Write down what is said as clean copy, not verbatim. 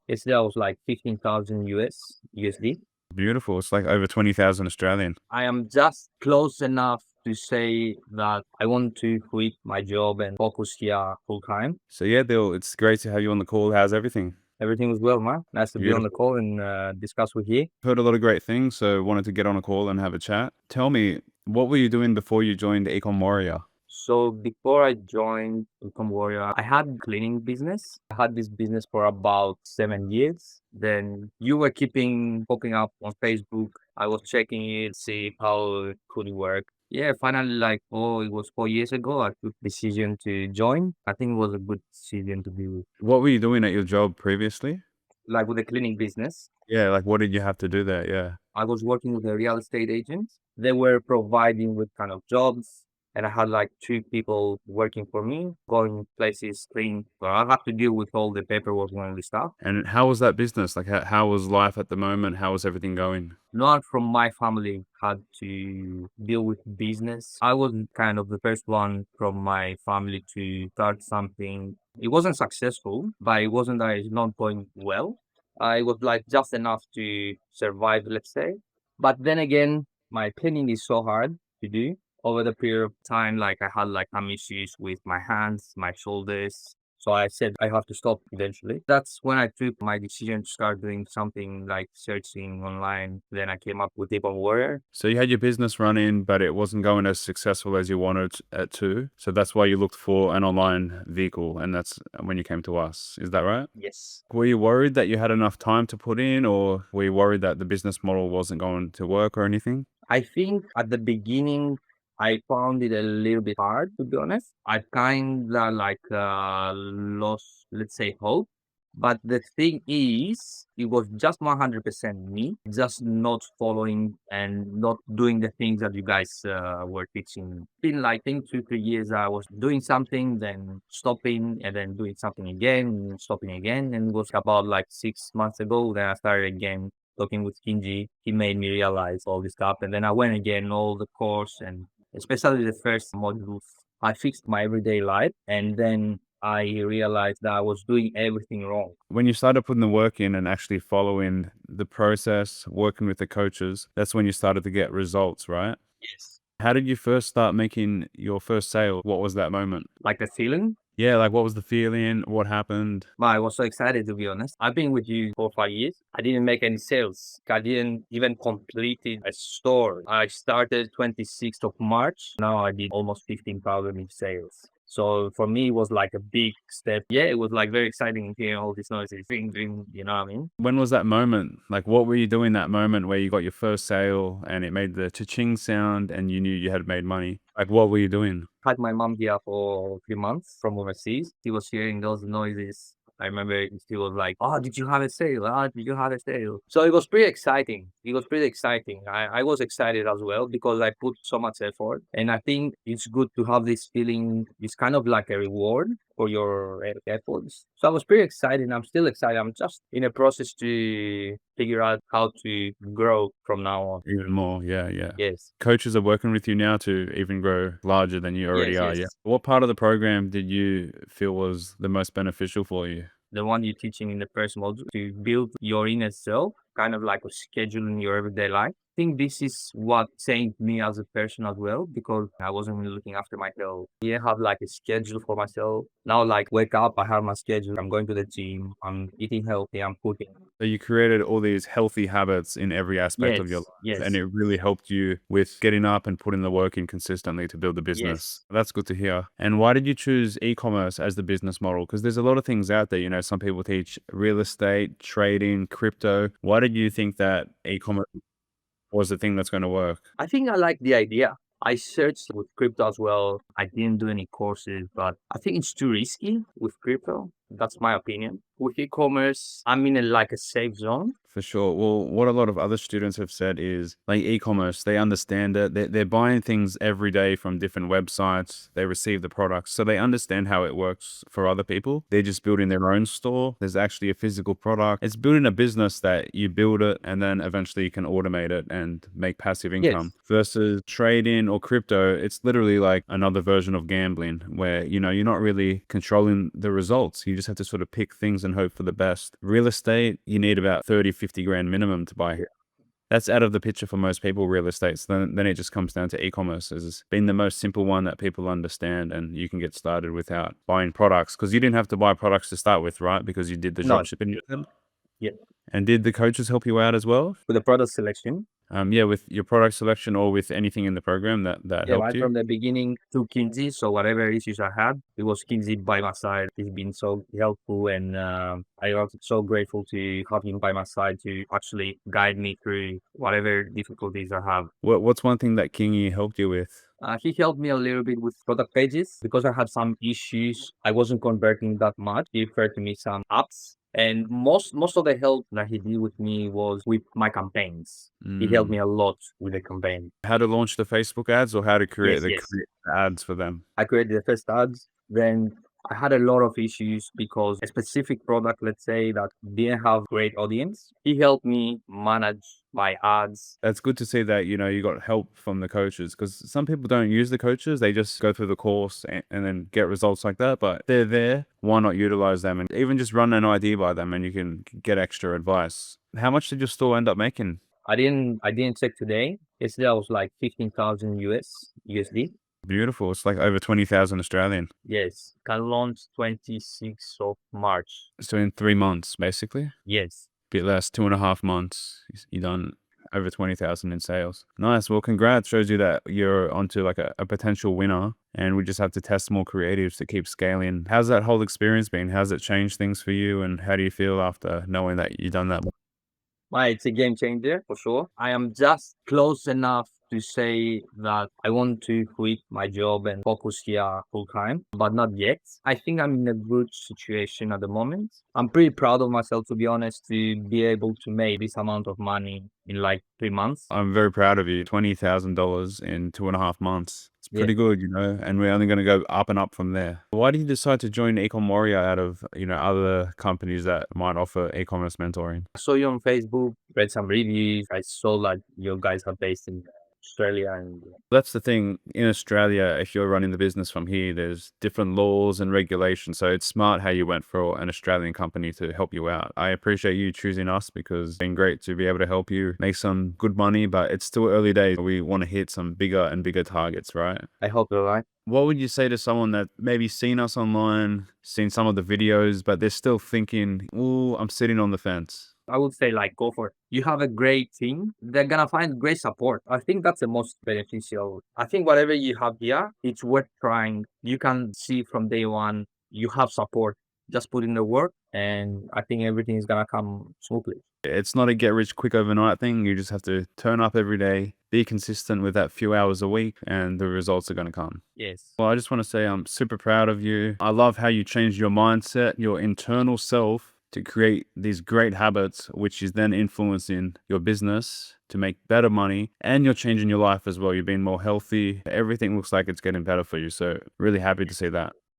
Yesterday I was like 15,000 USD. Beautiful. It's like over 20,000 Australian. I am just close enough to say that I want to quit my job and focus here full time. So yeah, Bill, it's great to have you on the call. How's everything? Everything was well, man. Nice to be on the Beautiful. call and discuss with you. Heard a lot of great things, so wanted to get on a call and have a chat. Tell me, what were you doing before you joined Ecom Warrior? So before I joined Ecom Warrior, I had cleaning business. I had this business for about 7 years. Then you were keeping popping up on Facebook. I was checking it, see how it could work. Yeah, finally, like, it was 4 years ago, I took decision to join. I think it was a good decision to be with, What were you doing at your job previously? like with the cleaning business. Yeah, like what did you have to do there? Yeah. I was working with a real estate agent. They were providing with kind of jobs, and I had like two people working for me, going places, clean. So I have to deal with all the paperwork and all the stuff. And how was that business? Like how was life at the moment? How was everything going? No one from my family had to deal with business. I was kind of the first one from my family to start something. It wasn't successful, but it wasn't that it's not going well. It was like just enough to survive, let's say. But then again, my cleaning is so hard to do. Over the period of time, like I had like some issues with my hands, my shoulders. So I said I have to stop eventually. That's when I took my decision to start doing something like searching online. Then I came up with Ecom Warrior. So you had your business running, but it wasn't going as successful as you wanted it to. So that's why you looked for an online vehicle, and that's when you came to us. Is that right? Yes. Were you worried that you had enough time to put in, or were you worried that the business model wasn't going to work or anything? I think at the beginning, I found it a little bit hard, to be honest. I kind of like lost, let's say, hope. But the thing is, it was just 100% me, just not following and not doing the things that you guys were teaching. Been like, I think 2, 3 years, I was doing something, then stopping, and then doing something again, and stopping again. And it was about like 6 months ago, then I started again talking with Kinji. He made me realize all this stuff. And then I went again, all the course, and especially the first modules. I fixed my everyday life. And then I realized that I was doing everything wrong. When you started putting the work in and actually following the process, working with the coaches, that's when you started to get results, right? Yes. How did you first start making your first sale? What was that moment? Like the feeling. Yeah, like what was the feeling? What happened? But I was so excited, to be honest. I've been with you for 5 years. I didn't make any sales. I didn't even complete a store. I started 26th of March. Now I did almost 15,000 in sales. So for me, it was like a big step. Yeah, it was like very exciting hearing all these noises. Ring, ring, you know what I mean? When was that moment? Like, what were you doing that moment where you got your first sale and it made the cha-ching sound and you knew you had made money? Like, what were you doing? Had my mom here for 3 months from overseas. She was hearing those noises. I remember she was like, "Oh, did you have a sale? Ah, did you have a sale?" So it was pretty exciting. It was pretty exciting. I was excited as well because I put so much effort. And I think it's good to have this feeling. It's kind of like a reward for your efforts. So I was pretty excited. I'm still excited. I'm just in a process to figure out how to grow from now on. Even more, yeah, yeah. Yes. Coaches are working with you now to even grow larger than you already Yes, are, yeah. yes. What part of the program did you feel was the most beneficial for you? The one you're teaching in the first module to build your inner self, kind of like a schedule in your everyday life. I think this is what changed me as a person as well because I wasn't really looking after myself. I didn't have like a schedule for myself. Now, like wake up, I have my schedule. I'm going to the gym. I'm eating healthy. I'm cooking. So you created all these healthy habits in every aspect of your Yes, life, and yes, it really helped you with getting up and putting the work in consistently to build the business. yes. That's good to hear. And why did you choose e-commerce as the business model? Because there's a lot of things out there. You know, some people teach real estate, trading, crypto. Why did you think that e-commerce was the thing that's going to work? I think I like the idea. I searched with crypto as well. I didn't do any courses, but I think it's too risky with crypto. That's my opinion. With e-commerce, I'm in like a safe zone. For sure. Well, what a lot of other students have said is like e-commerce, they understand it. They're buying things every day from different websites. They receive the products. So they understand how it works for other people. They're just building their own store. There's actually a physical product. It's building a business that you build it and then eventually you can automate it and make passive income. Yes. Versus trading or crypto, it's literally like another version of gambling where, you know, you're not really controlling the results. You just have to sort of pick things and hope for the best. Real estate, you need about 30, 50 grand minimum to buy. That's out of the picture for most people, real estate. So then it just comes down to e-commerce as being the most simple one that people understand, and you can get started without buying products, because you didn't have to buy products to start with, right? Because you did the No, dropshipping with them. yeah, And did the coaches help you out as well? with the product selection. Yeah, with your product selection or with anything in the program that Yeah, helped right you? from the beginning to Kinsey. So whatever issues I had, it was Kinsey by my side. He's been so helpful, and I was so grateful to have him by my side to actually guide me through whatever difficulties I have. What's one thing that Kingy helped you with? He helped me a little bit with product pages because I had some issues. I wasn't converting that much. He referred to me some apps, and most of the help that he did with me was with my campaigns. He helped Mm. me a lot with the campaign. How to launch the Facebook ads or how to Yes, yes. create the ads for them? I created the first ads. Then I had a lot of issues because a specific product, let's say, that didn't have great audience. He helped me manage my ads. That's good to see that, you got help from the coaches, because some people don't use the coaches. They just go through the course and then get results like that. But they're there. Why not utilize them and even just run an idea by them, and you can get extra advice? How much did your store end up making? I didn't check today. Yesterday I was like 15,000 USD. Beautiful. It's like over 20,000 Australian. Yes. Can launch 26th of March. So in 3 months, basically. Yes. Bit less, 2.5 months, you done over 20,000 in sales. Nice. Well, congrats. Shows you that you're onto like a potential winner, and we just have to test more creatives to keep scaling. How's that whole experience been? How's it changed things for you? And how do you feel after knowing that you've done that? Well, it's a game changer for sure. I am just close enough to say that I want to quit my job and focus here full time, but not yet. I think I'm in a good situation at the moment. I'm pretty proud of myself, to be honest, to be able to make this amount of money in like 3 months. I'm very proud of you. $20,000 in 2.5 months. It's Yeah. pretty good, and we're only going to go up and up from there. Why did you decide to join Ecom Warrior out of, other companies that might offer e-commerce mentoring? I saw you on Facebook, read some reviews. I saw that you guys are based in Australia, and That's the thing. In Australia, if you're running the business from here, there's different laws and regulations. So it's smart how you went for an Australian company to help you out. I appreciate you choosing us, because it's been great to be able to help you make some good money, but it's still early days. We want to hit some bigger and bigger targets, right? I hope you're right. What would you say to someone that maybe seen us online, seen some of the videos, but they're still thinking, oh, I'm sitting on the fence? I would say like go for it. You have a great team. They're gonna find great support. I think that's the most beneficial. I think whatever you have here, it's worth trying. You can see from day one you have support. Just put in the work, and I think everything is gonna come smoothly. It's not a get rich quick overnight thing. You just have to turn up every day, be consistent with that few hours a week, and the results are going to come. Yes. Well, I just want to say I'm super proud of you. I love how you changed your mindset, your internal self, to create these great habits, which is then influencing your business to make better money, and you're changing your life as well. You're being more healthy. Everything looks like it's getting better for you. So really happy to see that.